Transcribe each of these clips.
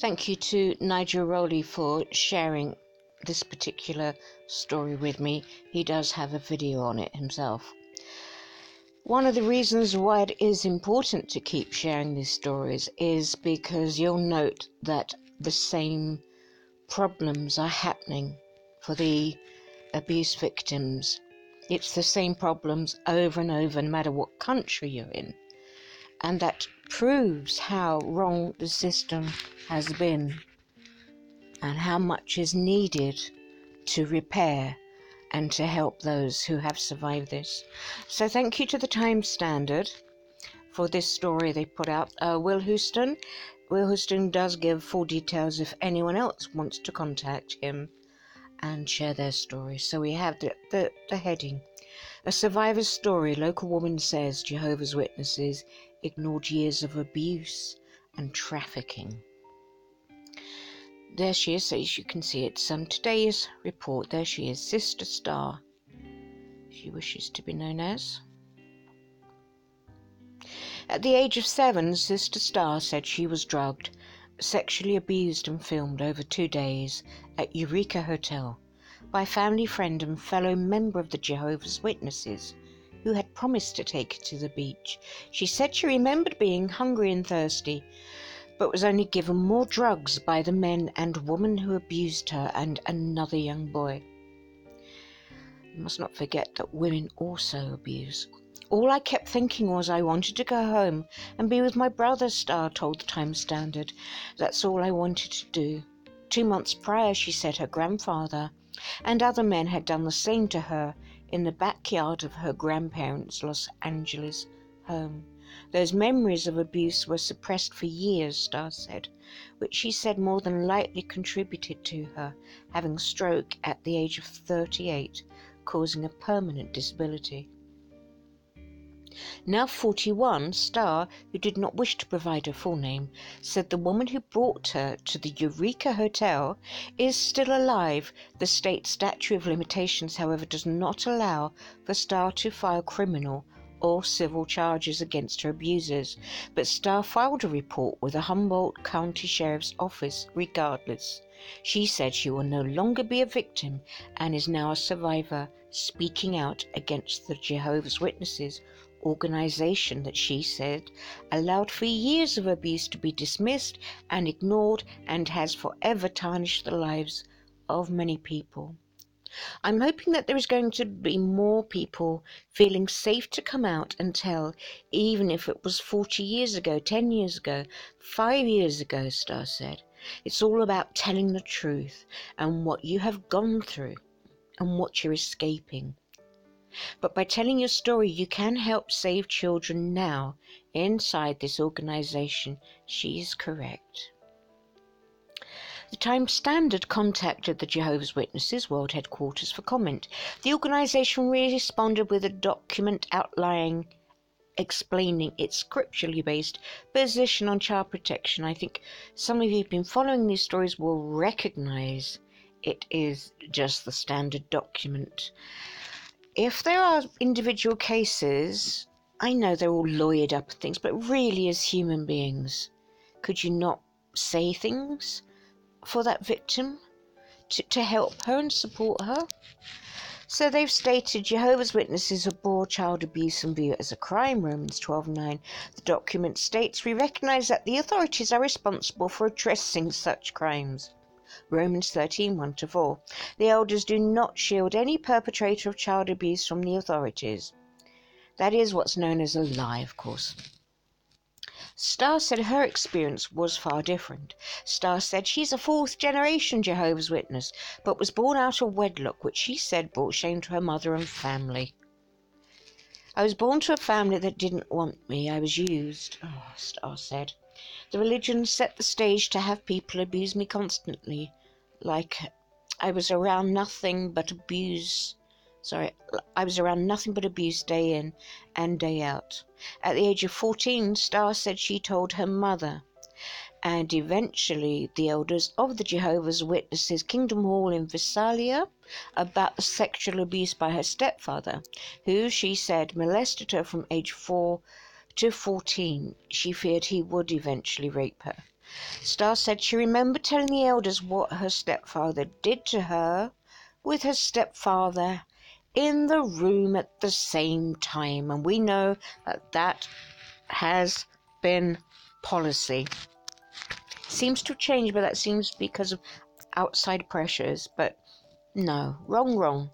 Thank you to Nigel Rowley for sharing this particular story with me. He does have a video on it himself. One of the reasons why it is important to keep sharing these stories is because you'll note that the same problems are happening for the abuse victims. It's the same problems over and over, no matter what country you're in. And that proves how wrong the system has been and how much is needed to repair and to help those who have survived this. So thank you to the Times Standard for this story they put out. Will Houston does give full details if anyone else wants to contact him and share their story. So we have the heading. A survivor's story. Local woman says Jehovah's Witnesses ignored years of abuse and trafficking. There she is, so as you can see, it's today's report. There she is, Sister Star, she wishes to be known as. At the age of 7, Sister Star said she was drugged, sexually abused and filmed over 2 days at Eureka Hotel by a family friend and fellow member of the Jehovah's Witnesses who had promised to take her to the beach. She said she remembered being hungry and thirsty, but was only given more drugs by the men and woman who abused her and another young boy. You must not forget that women also abuse. All I kept thinking was I wanted to go home and be with my brother, Star told the Times Standard. That's all I wanted to do. 2 months prior, she said her grandfather and other men had done the same to her in the backyard of her grandparents' Los Angeles home. Those memories of abuse were suppressed for years, Star said, which she said more than likely contributed to her having stroke at the age of 38, causing a permanent disability. Now 41, Star, who did not wish to provide her full name, said the woman who brought her to the Eureka Hotel is still alive. The state statute of limitations, however, does not allow for Star to file criminal or civil charges against her abusers, but Star filed a report with the Humboldt County Sheriff's Office regardless. She said she will no longer be a victim and is now a survivor, speaking out against the Jehovah's Witnesses organization that she said allowed for years of abuse to be dismissed and ignored and has forever tarnished the lives of many people. I'm hoping that there is going to be more people feeling safe to come out and tell, even if it was 40 years ago, 10 years ago, 5 years ago, Star said. It's all about telling the truth and what you have gone through and what you're escaping. But by telling your story, you can help save children now inside this organization. She is correct. The Times Standard contacted the Jehovah's Witnesses World Headquarters for comment. The organization responded with a document explaining its scripturally based position on child protection. I think some of you who've been following these stories will recognize it is just the standard document. If there are individual cases, I know they're all lawyered up things, but really as human beings, could you not say things for that victim to help her and support her? So they've stated Jehovah's Witnesses abhor child abuse and view it as a crime, Romans 12:9. The document states, we recognize that the authorities are responsible for addressing such crimes, Romans 13:1-4. The elders do not shield any perpetrator of child abuse from the authorities. That is what's known as a lie, of course. Star said her experience was far different. Star said she's a 4th-generation Jehovah's Witness, but was born out of wedlock, which she said brought shame to her mother and family. I was born to a family that didn't want me. I was used, Star said. The religion set the stage to have people abuse me constantly, like I was around nothing but abuse day in and day out. At the age of 14, Star said she told her mother and eventually the elders of the Jehovah's Witnesses Kingdom Hall in Visalia about the sexual abuse by her stepfather, who, she said, molested her from age 4 to 14. She feared he would eventually rape her. Star said she remembered telling the elders what her stepfather did to her with her stepfather in the room at the same time. And we know that that has been policy. Seems to have changed, but that seems because of outside pressures. But no, wrong.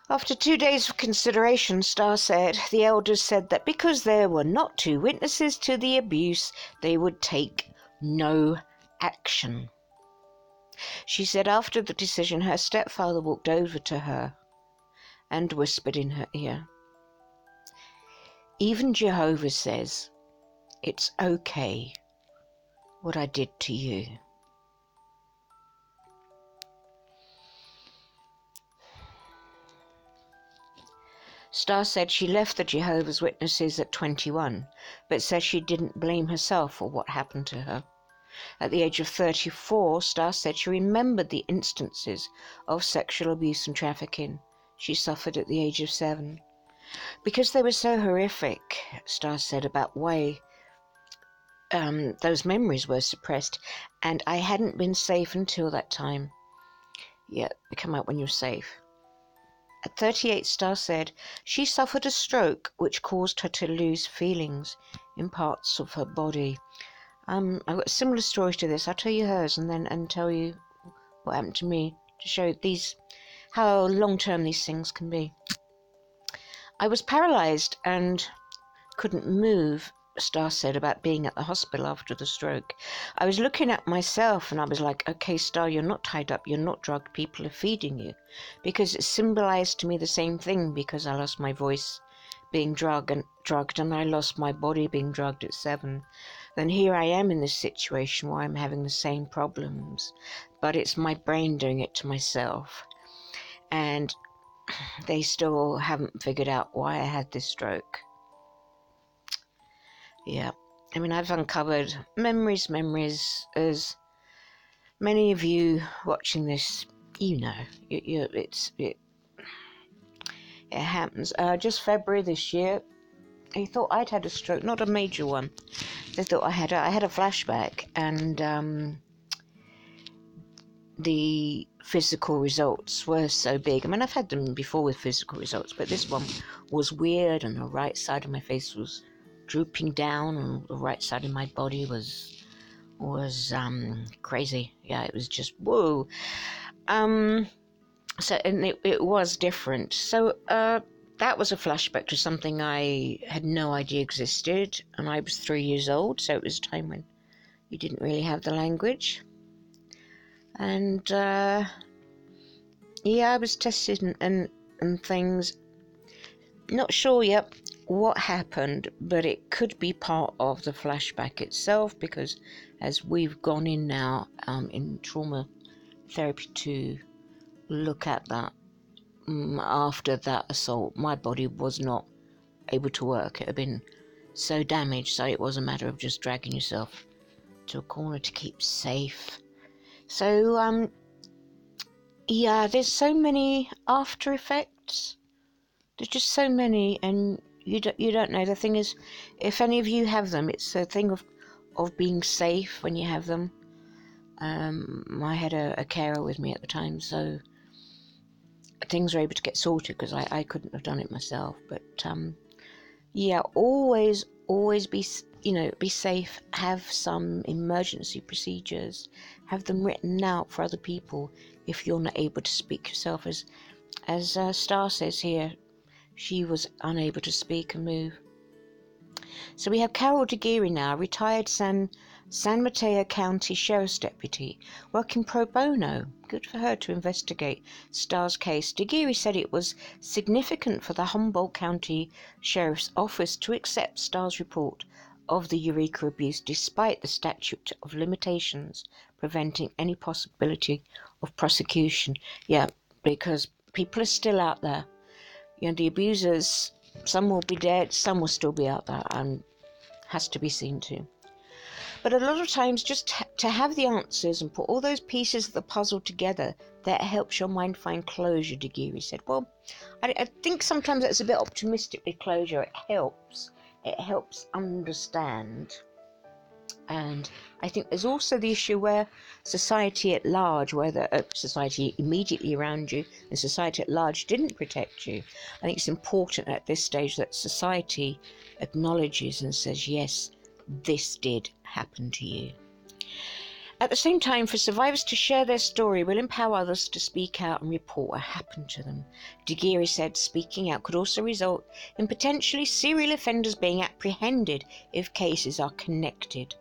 After 2 days of consideration, Star said, the elders said that because there were not 2 witnesses to the abuse, they would take no action. She said after the decision, her stepfather walked over to her and whispered in her ear, "Even Jehovah says it's okay what I did to you." Star said she left the Jehovah's Witnesses at 21, but says she didn't blame herself for what happened to her. At the age of 34, Star said she remembered the instances of sexual abuse and trafficking she suffered at the age of 7. Because they were so horrific, Star said, about why those memories were suppressed, and I hadn't been safe until that time. Yeah, they come out when you're safe. At 38, Star said she suffered a stroke which caused her to lose feelings in parts of her body. I've got a similar story to this. I'll tell you hers and tell you what happened to me to show how long-term these things can be. I was paralyzed and couldn't move, Star said about being at the hospital after the stroke. I was looking at myself and I was like, okay, Star, you're not tied up, you're not drugged, people are feeding you. Because it symbolized to me the same thing, because I lost my voice being drugged and I lost my body being drugged at 7. Then here I am in this situation where I'm having the same problems, but it's my brain doing it to myself. And they still haven't figured out why I had this stroke. Yeah, I mean, I've uncovered memories, as many of you watching this, you know, it happens. Just February this year, I thought I'd had a stroke, not a major one. They thought I had a flashback, and the physical results were so big. I mean, I've had them before with physical results, but this one was weird, and the right side of my face was drooping down, and the right side of my body was crazy. Yeah, it was just whoa. So, and it was different. So that was a flashback to something I had no idea existed, and I was 3 years old, so it was a time when you didn't really have the language. And yeah, I was tested and things. Not sure yet what happened, but it could be part of the flashback itself, because as we've gone in now in trauma therapy to look at that, after that assault, my body was not able to work. It had been so damaged, so it was a matter of just dragging yourself to a corner to keep safe. So yeah, there's so many after effects. There's just so many, and you don't know. The thing is, if any of you have them, it's a thing of being safe when you have them. I had a carer with me at the time, so things were able to get sorted because I couldn't have done it myself. But yeah, always be safe. Have some emergency procedures. Have them written out for other people if you're not able to speak yourself. As Star says here, she was unable to speak and move. So we have Carol DeGeary now, retired San Mateo County Sheriff's Deputy, working pro bono. Good for her to investigate Star's case. DeGeary said it was significant for the Humboldt County Sheriff's Office to accept Star's report of the Eureka abuse despite the statute of limitations preventing any possibility of prosecution. Yeah, because people are still out there. You know, the abusers, some will be dead, some will still be out there, and has to be seen to. But a lot of times, just to have the answers and put all those pieces of the puzzle together, that helps your mind find closure, DeGeary said. Well, I think sometimes that's a bit optimistic with closure. It helps understand And I think there's also the issue where society at large, where the society immediately around you and society at large didn't protect you. I think it's important at this stage that society acknowledges and says, yes, this did happen to you. At the same time, for survivors to share their story will empower others to speak out and report what happened to them. Degiri said speaking out could also result in potentially serial offenders being apprehended if cases are connected.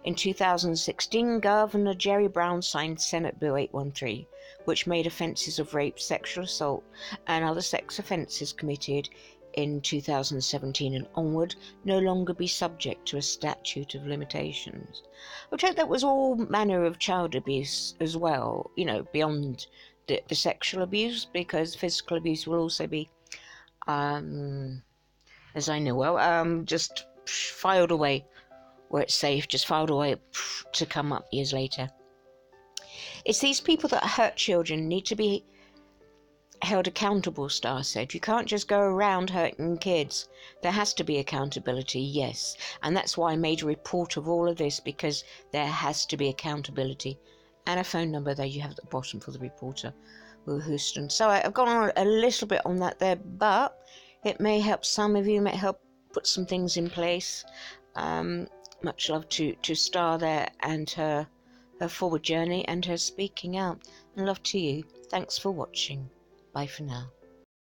In 2016, Governor Jerry Brown signed Senate Bill 813, which made offences of rape, sexual assault, and other sex offences committed in 2017 and onward no longer be subject to a statute of limitations. Which that was all manner of child abuse as well, beyond the sexual abuse, because physical abuse will also be, as I know well, just filed away where it's safe, just filed away to come up years later. It's these people that hurt children need to be held accountable, Starr said. You can't just go around hurting kids. There has to be accountability, yes. And that's why I made a report of all of this, because there has to be accountability. And a phone number there you have at the bottom for the reporter, Will Houston. So I've gone on a little bit on that there, but it may help some of you, may help put some things in place. Much love to Starr there and her forward journey and her speaking out. And love to you. Thanks for watching. Bye for now.